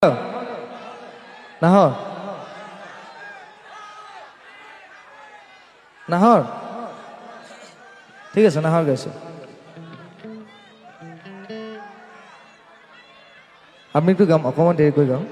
নাহৰ নাহৰ ঠিক আছে নাহৰ গাইছো আমি একটু গাম অকমান দেৰি কৰি গাম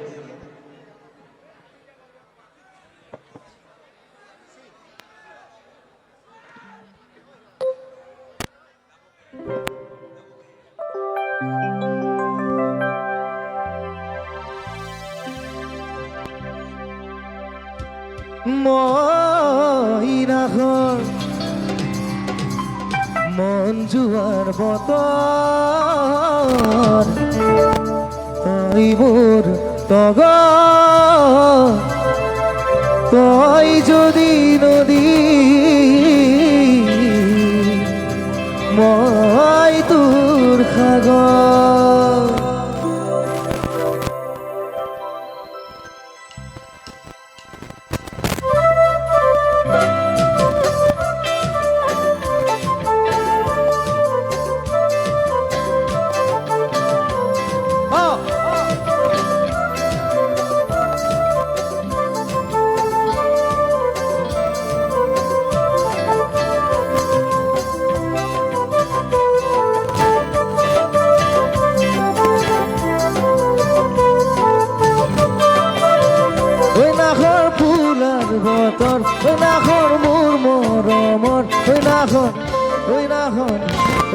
মই নাহৰ মন জোৱাৰ বতৰ তই মোৰ তগৰ তই যদি নদী মই তোৰ সাগৰ বতৰ ঐ নাহৰ মোৰ মৰমৰ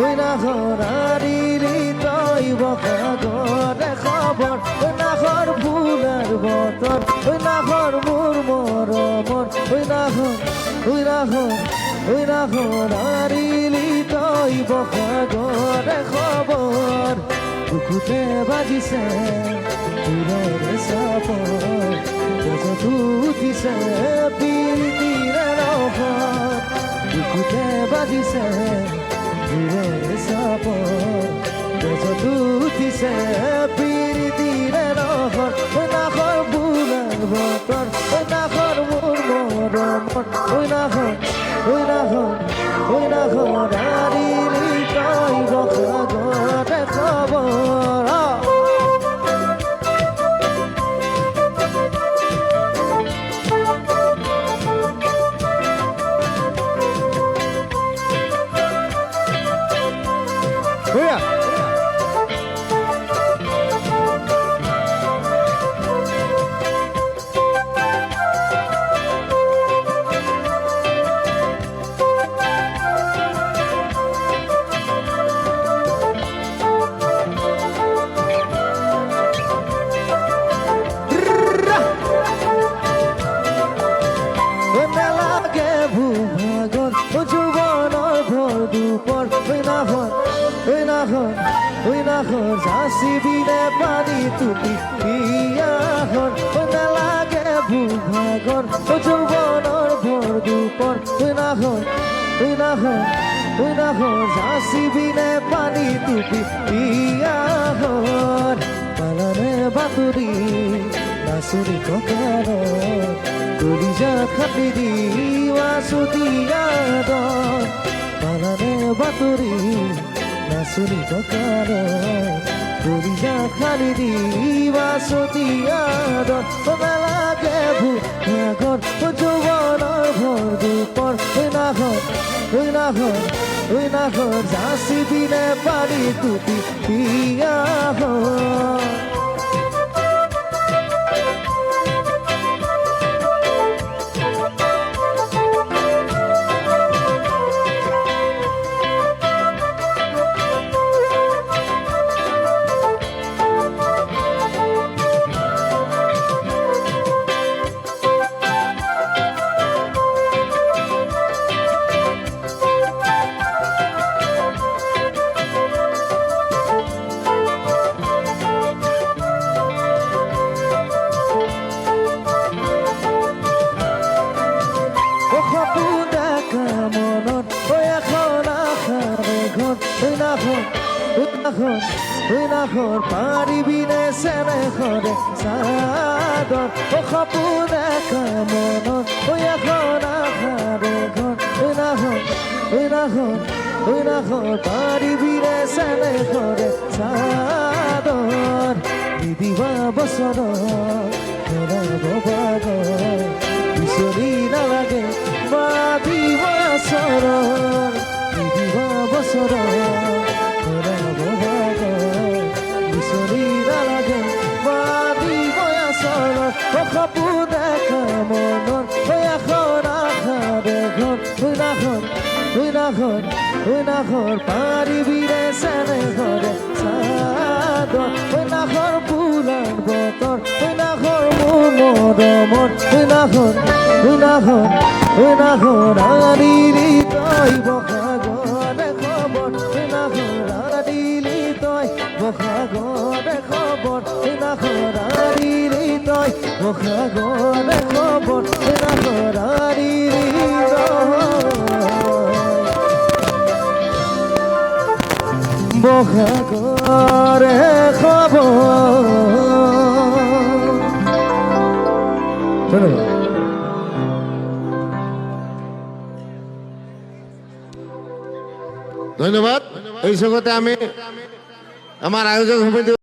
ঐ নাহৰ আৰিলি তই বসাগৰে খবৰ ঐ নাহৰ ফুলাৰ বতৰ ঐ নাহৰ মোৰ মৰমৰ ঐ নাহৰ আৰিলি তই বসাগৰে খবৰ বুকুতে বাজিছে তোৰে চাপৰ গজত উঠিছে পিৰিতিৰে ৰহৰ বুকুতে বাজিছে তোৰে চাপৰ গজত উঠিছে পিৰিতিৰে ৰহৰ ঐ নাহৰ ফুলাৰ বতৰ ঐ নাহৰ মোৰ মৰমৰ ঐ নাহৰ আৰিলি তই বসাগৰে খবৰ যাচিবিনে পানী টুপি বিয়াখন নালাগে ভূভাগৰ যৌৱনৰ ভৰ দুপৰ যাচিবিনে পানী টুপি বিয়াখন পালনে বাতৰি নাচনি ককাৰত কলিজা খাটি দিৱা চুতীয়াদ পালনে বাতৰি নাচনি ককাৰত কলিজা খালি দিবা চতিয়াদ নালাগে ভূভাগৰ যৌৱনৰ ভৰ দুপৰ নাহৰ যাচিবিনে পানী টুপি বিয়াখন নাহৰ পাৰিবিনে চেনেখনে চাদৰ সপোনে কামনত এখন আশাৰে ঘৰ নাহৰ পাৰিবিনে চেনেখনে চাদৰ নিদিবা বছৰ হেৰাব বাগ বিচৰি নালাগে বাদিব আচৰ নিদিবা বছৰ হেৰাব বাগ বিচৰি নালাগে বাদিব আচৰ সপোন দেখা মনত আখৰ আশা দেখৰ নাখৰ পাৰিবিৰে চেনে ঘৰে চাদৰ নাখৰ ফুলাৰ বতৰ নাখৰ মোৰ মৰমৰ নাখৰ আনিলি তই বসাগৰে খবৰ নাখৰ আনিলি তই বসাগৰে খবৰ নাখৰ আনিলি তই বসাগৰে খবৰ নাখৰ আনিলি বসাগৰে খবৰ ধন্যবাদ। এই সঙ্গতে আমি আমাৰ আয়োজক সমিতি